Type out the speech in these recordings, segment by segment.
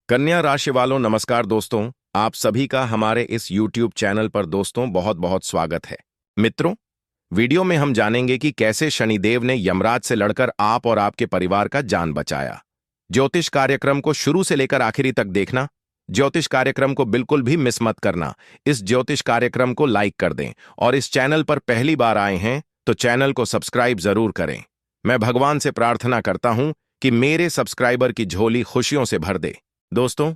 कन्या राशि वालों नमस्कार दोस्तों। आप सभी का हमारे इस YouTube चैनल पर दोस्तों बहुत बहुत स्वागत है। मित्रों, वीडियो में हम जानेंगे कि कैसे शनिदेव ने यमराज से लड़कर आप और आपके परिवार का जान बचाया। ज्योतिष कार्यक्रम को शुरू से लेकर आखिरी तक देखना। ज्योतिष कार्यक्रम को बिल्कुल भी मिस मत करना। इस ज्योतिष कार्यक्रम को लाइक कर दें और इस चैनल पर पहली बार आए हैं तो चैनल को सब्सक्राइब जरूर करें। मैं भगवान से प्रार्थना करता हूं कि मेरे सब्सक्राइबर की झोली खुशियों से भर दे। दोस्तों,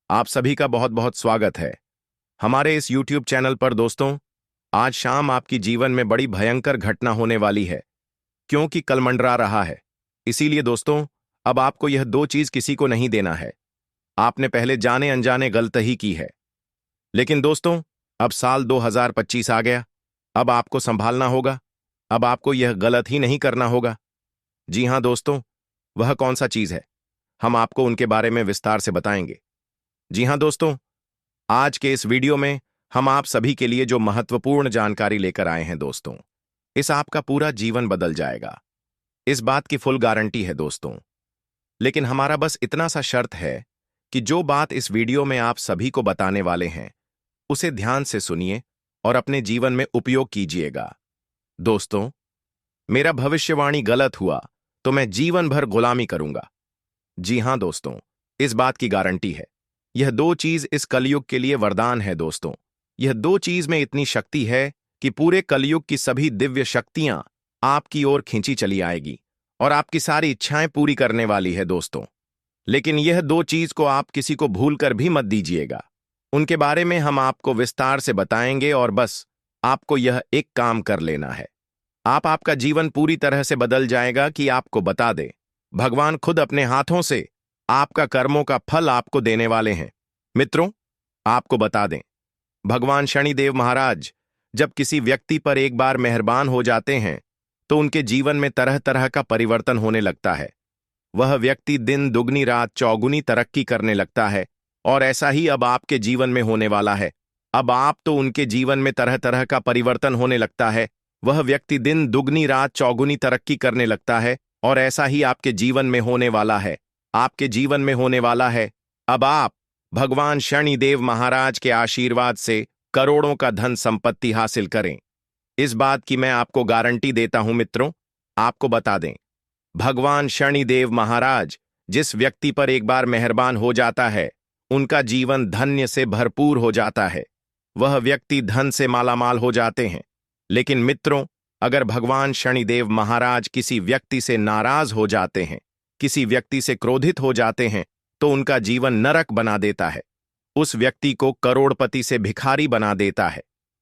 आप सभी का बहुत बहुत स्वागत है हमारे इस YouTube चैनल पर। दोस्तों, आज शाम आपकी जीवन में बड़ी भयंकर घटना होने वाली है, क्योंकि कल मंडरा रहा है। इसीलिए दोस्तों, अब आपको यह दो चीज किसी को नहीं देना है। आपने पहले जाने अनजाने गलत ही की है, लेकिन दोस्तों अब साल 2025 आ गया। अब आपको संभालना होगा। अब आपको यह गलत ही नहीं करना होगा। जी हां दोस्तों, वह कौन सा चीज है, हम आपको उनके बारे में विस्तार से बताएंगे। जी हां दोस्तों, आज के इस वीडियो में हम आप सभी के लिए जो महत्वपूर्ण जानकारी लेकर आए हैं दोस्तों, इस आपका पूरा जीवन बदल जाएगा। इस बात की फुल गारंटी है दोस्तों। लेकिन हमारा बस इतना सा शर्त है कि जो बात इस वीडियो में आप सभी को बताने वाले हैं, उसे ध्यान से सुनिए और अपने जीवन में उपयोग कीजिएगा। दोस्तों, मेरा भविष्यवाणी गलत हुआ तो मैं जीवन भर गुलामी करूंगा। जी हां दोस्तों, इस बात की गारंटी है। यह दो चीज इस कलयुग के लिए वरदान है दोस्तों। यह दो चीज में इतनी शक्ति है कि पूरे कलयुग की सभी दिव्य शक्तियां आपकी ओर खींची चली आएगी और आपकी सारी इच्छाएं पूरी करने वाली है दोस्तों। लेकिन यह दो चीज को आप किसी को भूलकर भी मत दीजिएगा। उनके बारे में हम आपको विस्तार से बताएंगे और बस आपको यह एक काम कर लेना है। आपका जीवन पूरी तरह से बदल जाएगा कि आपको बता दे, भगवान खुद अपने हाथों से आपका कर्मों का फल आपको देने वाले हैं। मित्रों, आपको बता दें, भगवान शनिदेव महाराज जब किसी व्यक्ति पर एक बार मेहरबान हो जाते हैं तो उनके जीवन में तरह तरह का परिवर्तन होने लगता है। वह व्यक्ति दिन दुगनी रात चौगुनी तरक्की करने लगता है और ऐसा ही अब आपके जीवन में होने वाला है। अब आप तो उनके जीवन में तरह तरह का परिवर्तन होने लगता है। वह व्यक्ति दिन दुगनी रात चौगुनी तरक्की करने लगता है और ऐसा ही आपके जीवन में होने वाला है। आपके जीवन में होने वाला है। अब आप भगवान शनिदेव महाराज के आशीर्वाद से करोड़ों का धन संपत्ति हासिल करें। इस बात की मैं आपको गारंटी देता हूं मित्रों। आपको बता दें, भगवान शनिदेव महाराज जिस व्यक्ति पर एक बार मेहरबान हो जाता है, उनका जीवन धन्य से भरपूर हो जाता है। वह व्यक्ति धन से मालामाल हो जाते हैं। लेकिन मित्रों, अगर भगवान शनिदेव महाराज किसी व्यक्ति से नाराज हो जाते हैं, किसी व्यक्ति से क्रोधित हो जाते हैं, तो उनका जीवन नरक बना देता है। उस व्यक्ति को करोड़पति से भिखारी बना देता है।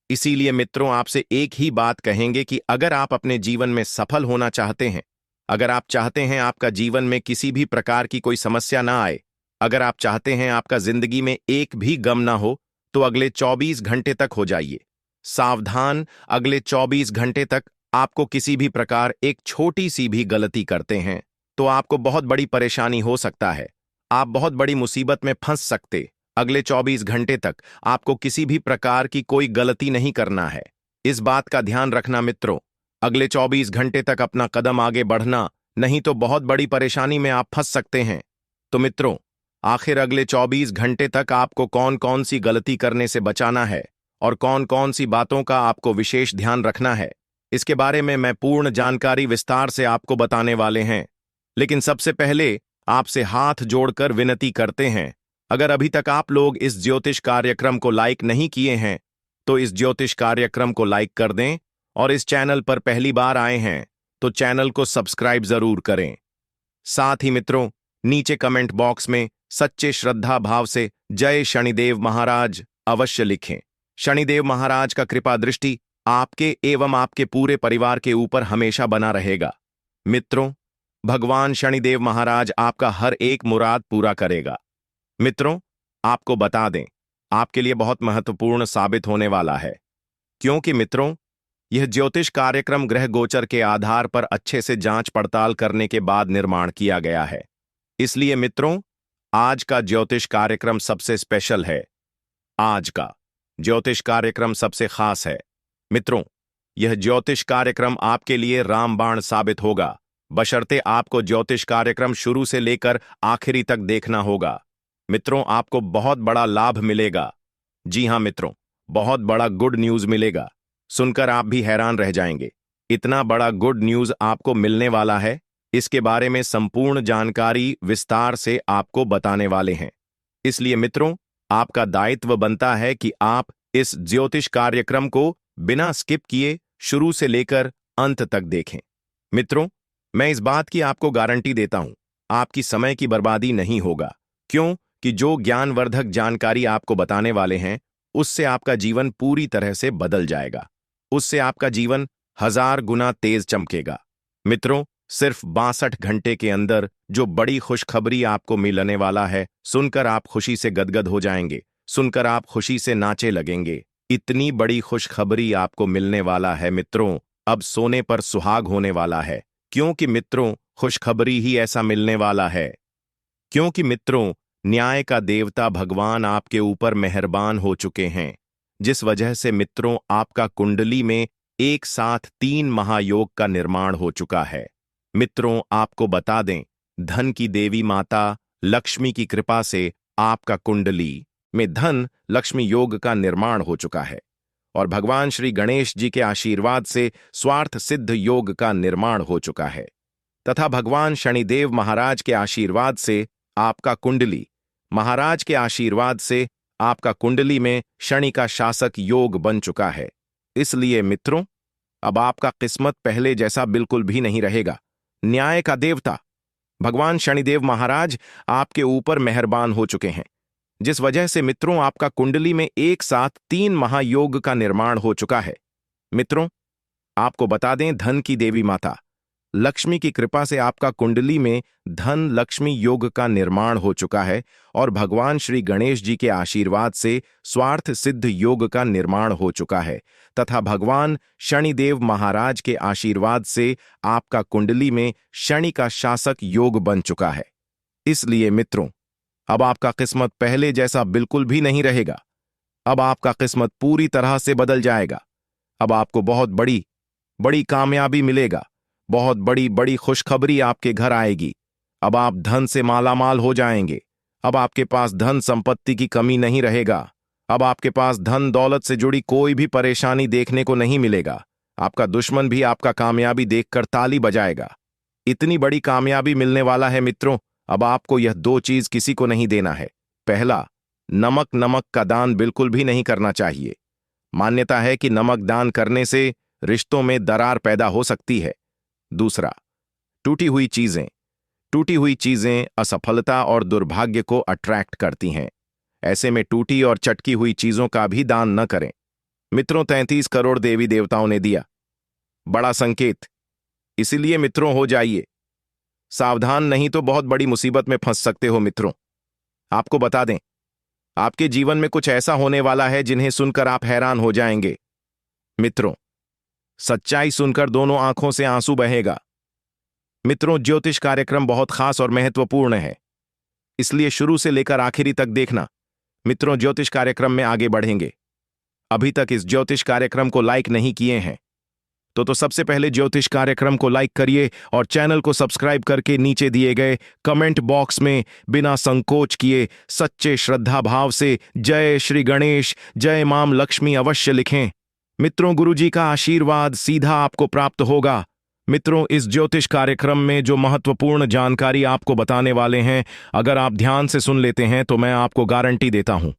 इसीलिए मित्रों, आपसे एक ही बात कहेंगे कि अगर आप अपने जीवन में सफल होना चाहते हैं, अगर आप चाहते हैं आपका जीवन में किसी भी प्रकार की कोई समस्या ना आए, अगर आप चाहते हैं आपका जिंदगी में एक भी गम ना हो, तो अगले 24 घंटे तक हो जाइए सावधान। अगले 24 घंटे तक आपको किसी भी प्रकार एक छोटी सी भी गलती करते हैं तो आपको बहुत बड़ी परेशानी हो सकता है। आप बहुत बड़ी मुसीबत में फंस सकते। अगले 24 घंटे तक आपको किसी भी प्रकार की कोई गलती नहीं करना है। इस बात का ध्यान रखना मित्रों। अगले 24 घंटे तक अपना कदम आगे बढ़ना, नहीं तो बहुत बड़ी परेशानी में आप फंस सकते हैं। तो मित्रों, आखिर अगले 24 घंटे तक आपको कौन कौन सी गलती करने से बचाना है और कौन कौन सी बातों का आपको विशेष ध्यान रखना है, इसके बारे में मैं पूर्ण जानकारी विस्तार से आपको बताने वाले हैं। लेकिन सबसे पहले आपसे हाथ जोड़कर विनती करते हैं, अगर अभी तक आप लोग इस ज्योतिष कार्यक्रम को लाइक नहीं किए हैं तो इस ज्योतिष कार्यक्रम को लाइक कर दें और इस चैनल पर पहली बार आए हैं तो चैनल को सब्सक्राइब जरूर करें। साथ ही मित्रों, नीचे कमेंट बॉक्स में सच्चे श्रद्धा भाव से जय शनिदेव महाराज अवश्य लिखें। शनिदेव महाराज का कृपा दृष्टि आपके एवं आपके पूरे परिवार के ऊपर हमेशा बना रहेगा। मित्रों, भगवान शनिदेव महाराज आपका हर एक मुराद पूरा करेगा। मित्रों, आपको बता दें, आपके लिए बहुत महत्वपूर्ण साबित होने वाला है, क्योंकि मित्रों, यह ज्योतिष कार्यक्रम ग्रह गोचर के आधार पर अच्छे से जांच पड़ताल करने के बाद निर्माण किया गया है। इसलिए मित्रों, आज का ज्योतिष कार्यक्रम सबसे स्पेशल है। आज का ज्योतिष कार्यक्रम सबसे खास है। मित्रों, यह ज्योतिष कार्यक्रम आपके लिए रामबाण साबित होगा, बशर्ते आपको ज्योतिष कार्यक्रम शुरू से लेकर आखिरी तक देखना होगा। मित्रों, आपको बहुत बड़ा लाभ मिलेगा। जी हाँ मित्रों, बहुत बड़ा गुड न्यूज मिलेगा। सुनकर आप भी हैरान रह जाएंगे। इतना बड़ा गुड न्यूज आपको मिलने वाला है, इसके बारे में संपूर्ण जानकारी विस्तार से आपको बताने वाले हैं। इसलिए मित्रों, आपका दायित्व बनता है कि आप इस ज्योतिष कार्यक्रम को बिना स्किप किए शुरू से लेकर अंत तक देखें। मित्रों, मैं इस बात की आपको गारंटी देता हूं, आपकी समय की बर्बादी नहीं होगा। क्यों? कि जो ज्ञानवर्धक जानकारी आपको बताने वाले हैं, उससे आपका जीवन पूरी तरह से बदल जाएगा। उससे आपका जीवन 1000 गुना तेज चमकेगा। मित्रों, सिर्फ 62 घंटे के अंदर जो बड़ी खुशखबरी आपको मिलने वाला है, सुनकर आप खुशी से गदगद हो जाएंगे, सुनकर आप खुशी से नाचे लगेंगे। इतनी बड़ी खुशखबरी आपको मिलने वाला है मित्रों, अब सोने पर सुहाग होने वाला है। क्योंकि मित्रों, खुशखबरी ही ऐसा मिलने वाला है। क्योंकि मित्रों, न्याय का देवता भगवान आपके ऊपर मेहरबान हो चुके हैं, जिस वजह से मित्रों आपका कुंडली में एक साथ 3 महायोग का निर्माण हो चुका है। मित्रों, आपको बता दें, धन की देवी माता लक्ष्मी की कृपा से आपका कुंडली में धन लक्ष्मी योग का निर्माण हो चुका है और भगवान श्री गणेश जी के आशीर्वाद से स्वार्थ सिद्ध योग का निर्माण हो चुका है तथा भगवान शनिदेव महाराज के आशीर्वाद से आपका कुंडली महाराज के आशीर्वाद से आपका कुंडली में शनि का शासक योग बन चुका है। इसलिए मित्रों, अब आपका किस्मत पहले जैसा बिल्कुल भी नहीं रहेगा। न्याय का देवता भगवान शनिदेव महाराज आपके ऊपर मेहरबान हो चुके हैं, जिस वजह से मित्रों आपका कुंडली में एक साथ 3 महायोग का निर्माण हो चुका है। मित्रों, आपको बता दें, धन की देवी माता लक्ष्मी की कृपा से आपका कुंडली में धन लक्ष्मी योग का निर्माण हो चुका है और भगवान श्री गणेश जी के आशीर्वाद से स्वार्थ सिद्ध योग का निर्माण हो चुका है तथा भगवान शनिदेव महाराज के आशीर्वाद से आपका कुंडली में शनि का शासक योग बन चुका है। इसलिए मित्रों, अब आपका किस्मत पहले जैसा बिल्कुल भी नहीं रहेगा। अब आपका किस्मत पूरी तरह से बदल जाएगा। अब आपको बहुत बड़ी बड़ी कामयाबी मिलेगा, बहुत बड़ी बड़ी खुशखबरी आपके घर आएगी। अब आप धन से मालामाल हो जाएंगे। अब आपके पास धन संपत्ति की कमी नहीं रहेगा। अब आपके पास धन दौलत से जुड़ी कोई भी परेशानी देखने को नहीं मिलेगा। आपका दुश्मन भी आपका कामयाबी देखकर ताली बजाएगा। इतनी बड़ी कामयाबी मिलने वाला है मित्रों, अब आपको यह 2 चीज किसी को नहीं देना है। पहला, नमक का दान बिल्कुल भी नहीं करना चाहिए। मान्यता है कि नमक दान करने से रिश्तों में दरार पैदा हो सकती है। दूसरा, टूटी हुई चीजें असफलता और दुर्भाग्य को अट्रैक्ट करती हैं। ऐसे में टूटी और चटकी हुई चीजों का भी दान न करें। मित्रों, 33 करोड़ देवी देवताओं ने दिया बड़ा संकेत, इसीलिए मित्रों हो जाइए सावधान, नहीं तो बहुत बड़ी मुसीबत में फंस सकते हो। मित्रों, आपको बता दें, आपके जीवन में कुछ ऐसा होने वाला है जिन्हें सुनकर आप हैरान हो जाएंगे। मित्रों, सच्चाई सुनकर दोनों आंखों से आंसू बहेगा। मित्रों, ज्योतिष कार्यक्रम बहुत खास और महत्वपूर्ण है, इसलिए शुरू से लेकर आखिरी तक देखना। मित्रों, ज्योतिष कार्यक्रम में आगे बढ़ेंगे। अभी तक इस ज्योतिष कार्यक्रम को लाइक नहीं किए हैं तो सबसे पहले ज्योतिष कार्यक्रम को लाइक करिए और चैनल को सब्सक्राइब करके नीचे दिए गए कमेंट बॉक्स में बिना संकोच किए सच्चे श्रद्धा भाव से जय श्री गणेश, जय मां लक्ष्मी अवश्य लिखें। मित्रों, गुरुजी का आशीर्वाद सीधा आपको प्राप्त होगा। मित्रों, इस ज्योतिष कार्यक्रम में जो महत्वपूर्ण जानकारी आपको बताने वाले हैं, अगर आप ध्यान से सुन लेते हैं तो मैं आपको गारंटी देता हूं,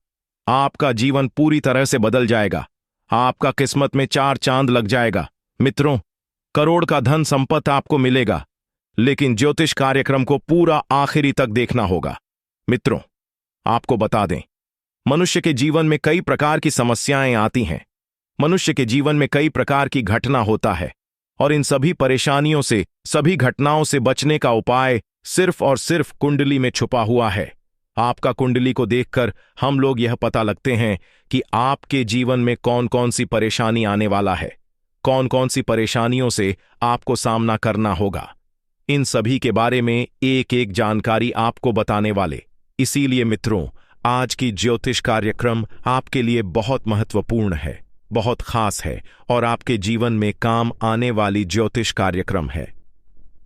आपका जीवन पूरी तरह से बदल जाएगा। आपका किस्मत में 4 चांद लग जाएगा। मित्रों, करोड़ का धन संपत्ति आपको मिलेगा, लेकिन ज्योतिष कार्यक्रम को पूरा आखिरी तक देखना होगा। मित्रों, आपको बता दें, मनुष्य के जीवन में कई प्रकार की समस्याएं आती हैं। मनुष्य के जीवन में कई प्रकार की घटना होता है और इन सभी परेशानियों से, सभी घटनाओं से बचने का उपाय सिर्फ और सिर्फ कुंडली में छुपा हुआ है। आपका कुंडली को देखकर हम लोग यह पता लगते हैं कि आपके जीवन में कौन कौन सी परेशानी आने वाला है, कौन कौन सी परेशानियों से आपको सामना करना होगा। इन सभी के बारे में एक एक जानकारी आपको बताने वाले। इसीलिए मित्रों, आज की ज्योतिष कार्यक्रम आपके लिए बहुत महत्वपूर्ण है, बहुत खास है और आपके जीवन में काम आने वाली ज्योतिष कार्यक्रम है।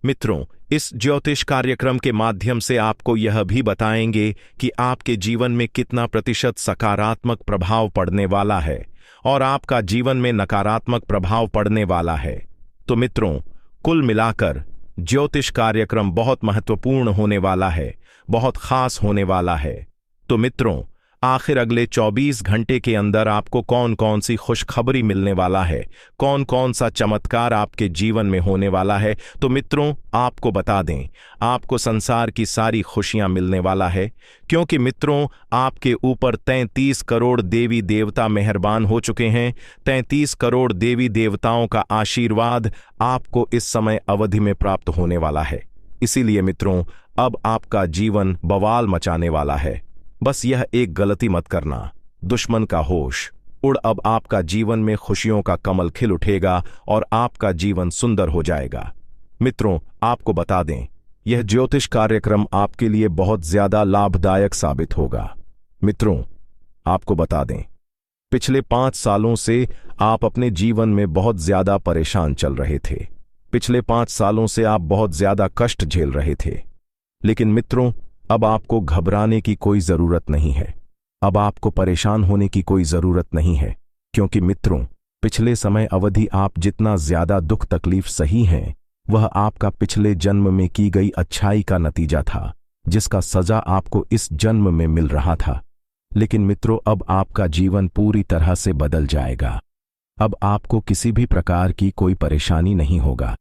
मित्रों, इस ज्योतिष कार्यक्रम के माध्यम से आपको यह भी बताएंगे कि आपके जीवन में कितना प्रतिशत सकारात्मक प्रभाव पड़ने वाला है और आपका जीवन में नकारात्मक प्रभाव पड़ने वाला है। तो मित्रों, कुल मिलाकर ज्योतिष कार्यक्रम बहुत महत्वपूर्ण होने वाला है, बहुत खास होने वाला है। तो मित्रों, आखिर अगले 24 घंटे के अंदर आपको कौन कौन सी खुशखबरी मिलने वाला है, कौन कौन सा चमत्कार आपके जीवन में होने वाला है, तो मित्रों आपको बता दें, आपको संसार की सारी खुशियां मिलने वाला है। क्योंकि मित्रों, आपके ऊपर 33 करोड़ देवी देवता मेहरबान हो चुके हैं। 33 करोड़ देवी देवताओं का आशीर्वाद आपको इस समय अवधि में प्राप्त होने वाला है। इसीलिए मित्रों, अब आपका जीवन बवाल मचाने वाला है। बस यह एक गलती मत करना, दुश्मन का होश उड़। अब आपका जीवन में खुशियों का कमल खिल उठेगा और आपका जीवन सुंदर हो जाएगा। मित्रों, आपको बता दें, यह ज्योतिष कार्यक्रम आपके लिए बहुत ज्यादा लाभदायक साबित होगा। मित्रों, आपको बता दें, पिछले 5 सालों से आप अपने जीवन में बहुत ज्यादा परेशान चल रहे थे। पिछले 5 सालों से आप बहुत ज्यादा कष्ट झेल रहे थे। लेकिन मित्रों, अब आपको घबराने की कोई जरूरत नहीं है। अब आपको परेशान होने की कोई जरूरत नहीं है। क्योंकि मित्रों, पिछले समय अवधि आप जितना ज्यादा दुख तकलीफ सही हैं, वह आपका पिछले जन्म में की गई अच्छाई का नतीजा था, जिसका सजा आपको इस जन्म में मिल रहा था। लेकिन मित्रों, अब आपका जीवन पूरी तरह से बदल जाएगा। अब आपको किसी भी प्रकार की कोई परेशानी नहीं होगा।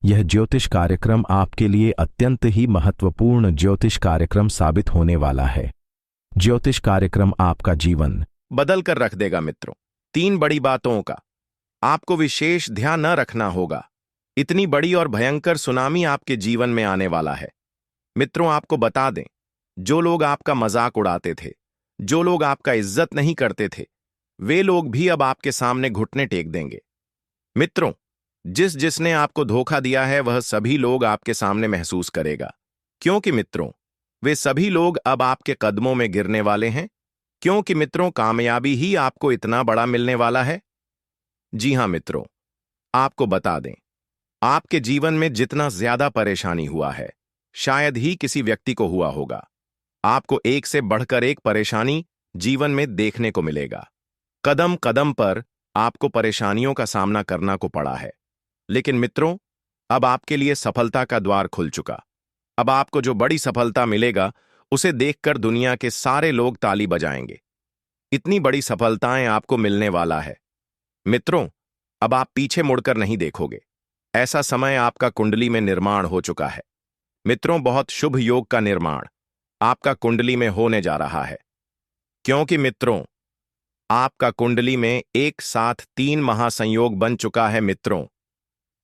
यह ज्योतिष कार्यक्रम आपके लिए अत्यंत ही महत्वपूर्ण ज्योतिष कार्यक्रम साबित होने वाला है। ज्योतिष कार्यक्रम आपका जीवन बदल कर रख देगा। मित्रों, 3 बड़ी बातों का आपको विशेष ध्यान न रखना होगा। इतनी बड़ी और भयंकर सुनामी आपके जीवन में आने वाला है। मित्रों, आपको बता दें, जो लोग आपका मजाक उड़ाते थे, जो लोग आपका इज्जत नहीं करते थे, वे लोग भी अब आपके सामने घुटने टेक देंगे। मित्रों, जिसने आपको धोखा दिया है, वह सभी लोग आपके सामने महसूस करेगा। क्योंकि मित्रों, वे सभी लोग अब आपके कदमों में गिरने वाले हैं। क्योंकि मित्रों, कामयाबी ही आपको इतना बड़ा मिलने वाला है। जी हां मित्रों, आपको बता दें, आपके जीवन में जितना ज्यादा परेशानी हुआ है, शायद ही किसी व्यक्ति को हुआ होगा। आपको एक से बढ़कर एक परेशानी जीवन में देखने को मिलेगा। कदम कदम पर आपको परेशानियों का सामना करना को पड़ा है। लेकिन मित्रों, अब आपके लिए सफलता का द्वार खुल चुका। अब आपको जो बड़ी सफलता मिलेगा, उसे देखकर दुनिया के सारे लोग ताली बजाएंगे। इतनी बड़ी सफलताएं आपको मिलने वाला है। मित्रों, अब आप पीछे मुड़कर नहीं देखोगे। ऐसा समय आपका कुंडली में निर्माण हो चुका है। मित्रों, बहुत शुभ योग का निर्माण आपका कुंडली में होने जा रहा है। क्योंकि मित्रों, आपका कुंडली में एक साथ 3 महासंयोग बन चुका है। मित्रों,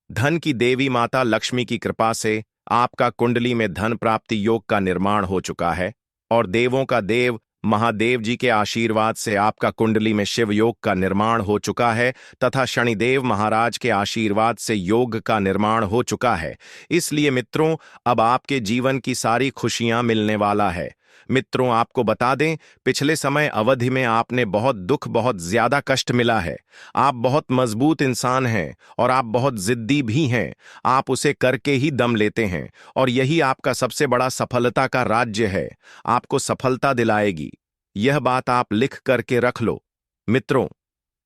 धन की देवी माता लक्ष्मी की कृपा से आपका कुंडली में धन प्राप्ति योग का निर्माण हो चुका है और देवों का देव महादेव जी के आशीर्वाद से आपका कुंडली में शिव योग का निर्माण हो चुका है तथा शनिदेव महाराज के आशीर्वाद से योग का निर्माण हो चुका है। इसलिए मित्रों, अब आपके जीवन की सारी खुशियां मिलने वाला है। मित्रों, आपको बता दें, पिछले समय अवधि में आपने बहुत दुख, बहुत ज्यादा कष्ट मिला है। आप बहुत मजबूत इंसान हैं और आप बहुत जिद्दी भी हैं। आप उसे करके ही दम लेते हैं और यही आपका सबसे बड़ा सफलता का राज्य है। आपको सफलता दिलाएगी, यह बात आप लिख करके रख लो। मित्रों,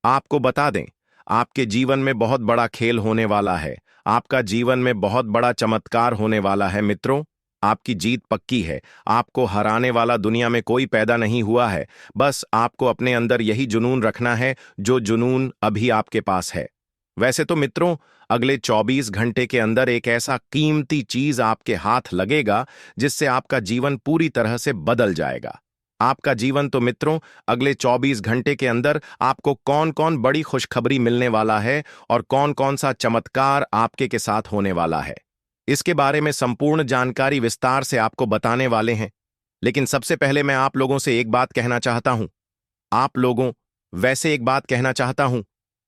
आपको बता दें, आपके जीवन में बहुत बड़ा खेल होने वाला है। आपका जीवन में बहुत बड़ा चमत्कार होने वाला है। मित्रों, आपकी जीत पक्की है। आपको हराने वाला दुनिया में कोई पैदा नहीं हुआ है। बस आपको अपने अंदर यही जुनून रखना है, जो जुनून अभी आपके पास है। वैसे तो मित्रों, अगले 24 घंटे के अंदर एक ऐसा कीमती चीज आपके हाथ लगेगा जिससे आपका जीवन पूरी तरह से बदल जाएगा। आपका जीवन तो मित्रों, अगले 24 घंटे के अंदर आपको कौन कौन बड़ी खुशखबरी मिलने वाला है और कौन कौन सा चमत्कार आपके के साथ होने वाला है, इसके बारे में संपूर्ण जानकारी विस्तार से आपको बताने वाले हैं। लेकिन सबसे पहले मैं आप लोगों से एक बात कहना चाहता हूं।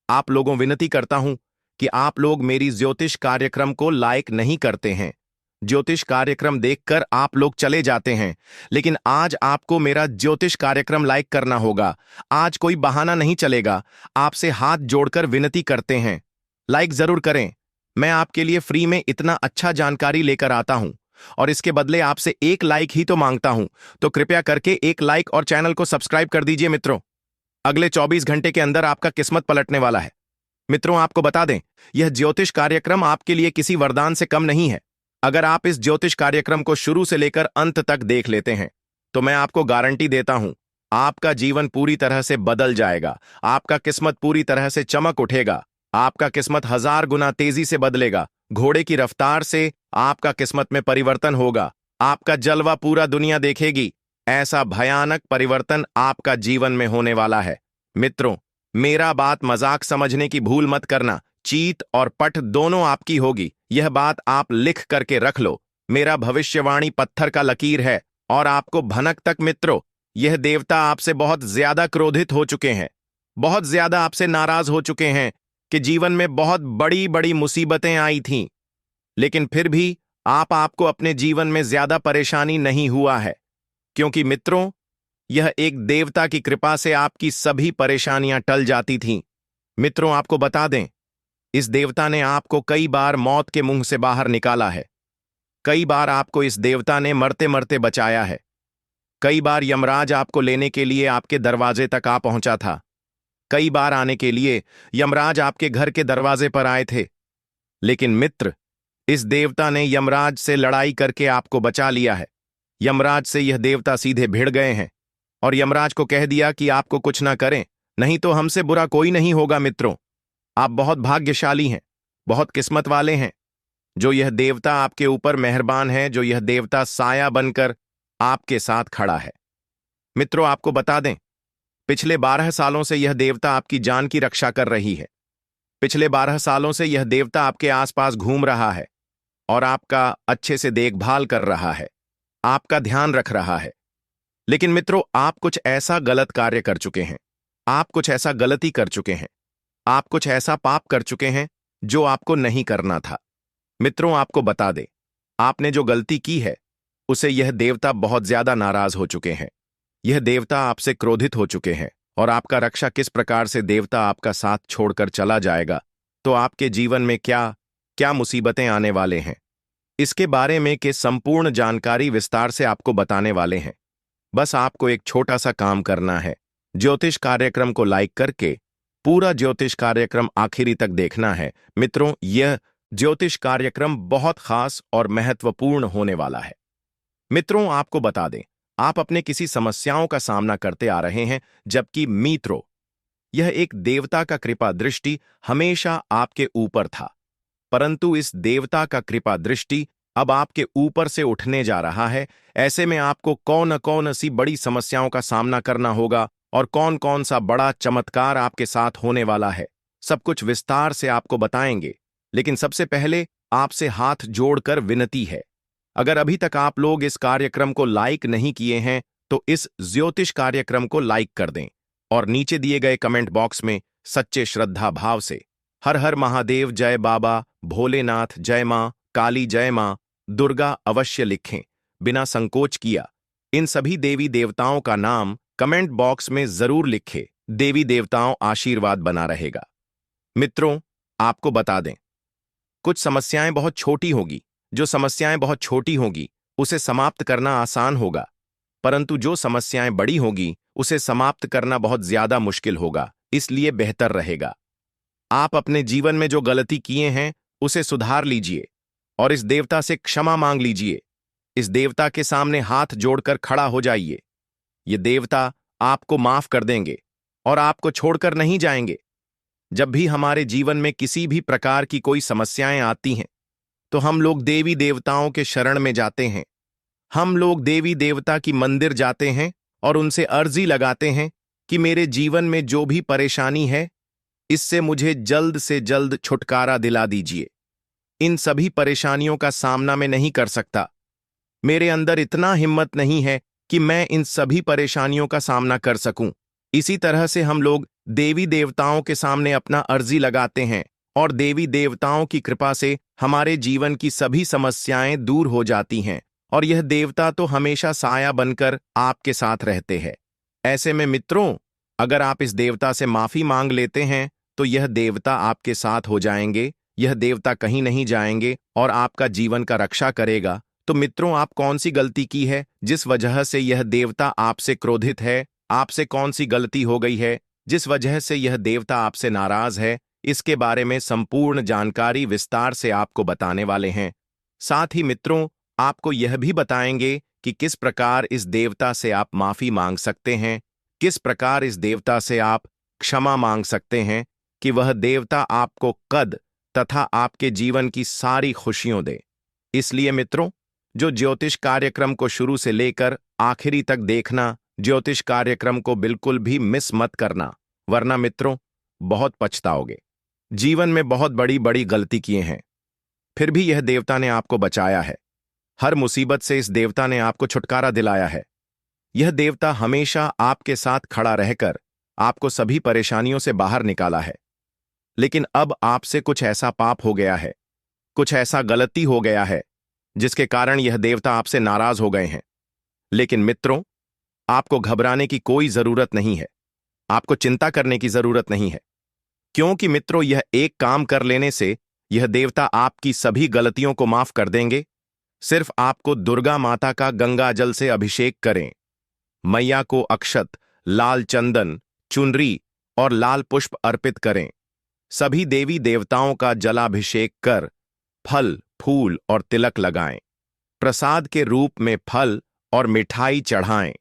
आप लोगों विनती करता हूं कि आप लोग मेरी ज्योतिष कार्यक्रम को लाइक नहीं करते हैं। ज्योतिष कार्यक्रम देखकर आप लोग चले जाते हैं। लेकिन आज आपको मेरा ज्योतिष कार्यक्रम लाइक करना होगा। आज कोई बहाना नहीं चलेगा। आपसे हाथ जोड़कर विनती करते हैं, लाइक जरूर करें। मैं आपके लिए फ्री में इतना अच्छा जानकारी लेकर आता हूं और इसके बदले आपसे एक लाइक ही तो मांगता हूं, तो कृपया करके एक लाइक और चैनल को सब्सक्राइब कर दीजिए मित्रों। अगले 24 घंटे के अंदर आपका किस्मत पलटने वाला है। मित्रों, आपको बता दें, यह ज्योतिष कार्यक्रम आपके लिए किसी वरदान से कम नहीं है। अगर आप इस ज्योतिष कार्यक्रम को शुरू से लेकर अंत तक देख लेते हैं तो मैं आपको गारंटी देता हूं, आपका जीवन पूरी तरह से बदल जाएगा। आपका किस्मत पूरी तरह से चमक उठेगा। आपका किस्मत 1000 गुना तेजी से बदलेगा। घोड़े की रफ्तार से आपका किस्मत में परिवर्तन होगा। आपका जलवा पूरा दुनिया देखेगी। ऐसा भयानक परिवर्तन आपका जीवन में होने वाला है। मित्रों, मेरा बात मजाक समझने की भूल मत करना। चीत और पट दोनों आपकी होगी, यह बात आप लिख करके रख लो। मेरा भविष्यवाणी पत्थर का लकीर है और आपको भनक तक। मित्रों, यह देवता आपसे बहुत ज्यादा क्रोधित हो चुके हैं, बहुत ज्यादा आपसे नाराज हो चुके हैं कि जीवन में बहुत बड़ी बड़ी मुसीबतें आई थीं, लेकिन फिर भी आपको अपने जीवन में ज्यादा परेशानी नहीं हुआ है, क्योंकि मित्रों, यह एक देवता की कृपा से आपकी सभी परेशानियां टल जाती थीं। मित्रों, आपको बता दें, इस देवता ने आपको कई बार मौत के मुंह से बाहर निकाला है। कई बार आपको इस देवता ने मरते मरते बचाया है। कई बार यमराज आपको लेने के लिए आपके दरवाजे तक आ पहुंचा था। कई बार आने के लिए यमराज आपके घर के दरवाजे पर आए थे। लेकिन मित्र, इस देवता ने यमराज से लड़ाई करके आपको बचा लिया है। यमराज से यह देवता सीधे भिड़ गए हैं और यमराज को कह दिया कि आपको कुछ ना करें, नहीं तो हमसे बुरा कोई नहीं होगा। मित्रों, आप बहुत भाग्यशाली हैं, बहुत किस्मत वाले हैं, जो यह देवता आपके ऊपर मेहरबान है, जो यह देवता साया बनकर आपके साथ खड़ा है। मित्रों, आपको बता दें, पिछले 12 सालों से यह देवता आपकी जान की रक्षा कर रही है। पिछले 12 सालों से यह देवता आपके आसपास घूम रहा है और आपका अच्छे से देखभाल कर रहा है, आपका ध्यान रख रहा है। लेकिन मित्रों, आप कुछ ऐसा गलत कार्य कर चुके हैं, आप कुछ ऐसा गलती कर चुके हैं, आप कुछ ऐसा पाप कर चुके हैं जो आपको नहीं करना था। मित्रों, आपको बता दे, आपने जो गलती की है उसे यह देवता बहुत ज्यादा नाराज हो चुके हैं। यह देवता आपसे क्रोधित हो चुके हैं और आपका रक्षा किस प्रकार से देवता आपका साथ छोड़कर चला जाएगा, तो आपके जीवन में क्या क्या मुसीबतें आने वाले हैं, इसके बारे में के संपूर्ण जानकारी विस्तार से आपको बताने वाले हैं। बस आपको एक छोटा सा काम करना है, ज्योतिष कार्यक्रम को लाइक करके पूरा ज्योतिष कार्यक्रम आखिरी तक देखना है। मित्रों, यह ज्योतिष कार्यक्रम बहुत खास और महत्वपूर्ण होने वाला है। मित्रों, आपको बता दें, आप अपने किसी समस्याओं का सामना करते आ रहे हैं, जबकि मित्रों, यह एक देवता का कृपा दृष्टि हमेशा आपके ऊपर था, परंतु इस देवता का कृपा दृष्टि अब आपके ऊपर से उठने जा रहा है। ऐसे में आपको कौन कौन सी बड़ी समस्याओं का सामना करना होगा और कौन कौन सा बड़ा चमत्कार आपके साथ होने वाला है, सब कुछ विस्तार से आपको बताएंगे। लेकिन सबसे पहले आपसे हाथ जोड़कर विनती है, अगर अभी तक आप लोग इस कार्यक्रम को लाइक नहीं किए हैं तो इस ज्योतिष कार्यक्रम को लाइक कर दें और नीचे दिए गए कमेंट बॉक्स में सच्चे श्रद्धा भाव से हर हर महादेव, जय बाबा भोलेनाथ, जय मां काली, जय मां दुर्गा अवश्य लिखें। बिना संकोच किया इन सभी देवी देवताओं का नाम कमेंट बॉक्स में जरूर लिखें। देवी देवताओं आशीर्वाद बना रहेगा। मित्रों, आपको बता दें, कुछ समस्याएं बहुत छोटी होगी। जो समस्याएं बहुत छोटी होगी उसे समाप्त करना आसान होगा, परंतु जो समस्याएं बड़ी होगी उसे समाप्त करना बहुत ज्यादा मुश्किल होगा। इसलिए बेहतर रहेगा आप अपने जीवन में जो गलती किए हैं उसे सुधार लीजिए और इस देवता से क्षमा मांग लीजिए। इस देवता के सामने हाथ जोड़कर खड़ा हो जाइए। ये देवता आपको माफ कर देंगे और आपको छोड़कर नहीं जाएंगे। जब भी हमारे जीवन में किसी भी प्रकार की कोई समस्याएं आती हैं तो हम लोग देवी देवताओं के शरण में जाते हैं। हम लोग देवी देवता की मंदिर जाते हैं और उनसे अर्जी लगाते हैं कि मेरे जीवन में जो भी परेशानी है इससे मुझे जल्द से जल्द छुटकारा दिला दीजिए। इन सभी परेशानियों का सामना मैं नहीं कर सकता, मेरे अंदर इतना हिम्मत नहीं है कि मैं इन सभी परेशानियों का सामना कर सकूं। इसी तरह से हम लोग देवी देवताओं के सामने अपना अर्जी लगाते हैं और देवी देवताओं की कृपा से हमारे जीवन की सभी समस्याएं दूर हो जाती हैं और यह देवता तो हमेशा साया बनकर आपके साथ रहते हैं। ऐसे में मित्रों, अगर आप इस देवता से माफी मांग लेते हैं तो यह देवता आपके साथ हो जाएंगे। यह देवता कहीं नहीं जाएंगे और आपका जीवन का रक्षा करेगा, तो मित्रों आप कौन सी गलती की है जिस वजह से यह देवता आपसे क्रोधित है? आपसे कौन सी गलती हो गई है जिस वजह से यह देवता आपसे नाराज है? इसके बारे में संपूर्ण जानकारी विस्तार से आपको बताने वाले हैं। साथ ही मित्रों आपको यह भी बताएंगे कि किस प्रकार इस देवता से आप माफी मांग सकते हैं, किस प्रकार इस देवता से आप क्षमा मांग सकते हैं कि वह देवता आपको कद तथा आपके जीवन की सारी खुशियों दे। इसलिए मित्रों जो ज्योतिष कार्यक्रम को शुरू से लेकर आखिरी तक देखना, ज्योतिष कार्यक्रम को बिल्कुल भी मिस मत करना, वरना मित्रों बहुत पछताओगे। जीवन में बहुत बड़ी बड़ी गलती किए हैं, फिर भी यह देवता ने आपको बचाया है। हर मुसीबत से इस देवता ने आपको छुटकारा दिलाया है। यह देवता हमेशा आपके साथ खड़ा रहकर आपको सभी परेशानियों से बाहर निकाला है। लेकिन अब आपसे कुछ ऐसा पाप हो गया है, कुछ ऐसा गलती हो गया है जिसके कारण यह देवता आपसे नाराज हो गए हैं। लेकिन मित्रों आपको घबराने की कोई जरूरत नहीं है, आपको चिंता करने की जरूरत नहीं है, क्योंकि मित्रों यह एक काम कर लेने से यह देवता आपकी सभी गलतियों को माफ कर देंगे। सिर्फ आपको दुर्गा माता का गंगा जल से अभिषेक करें। मैया को अक्षत, लाल चंदन, चुनरी और लाल पुष्प अर्पित करें। सभी देवी देवताओं का जलाभिषेक कर फल, फूल और तिलक लगाएं। प्रसाद के रूप में फल और मिठाई चढ़ाएं।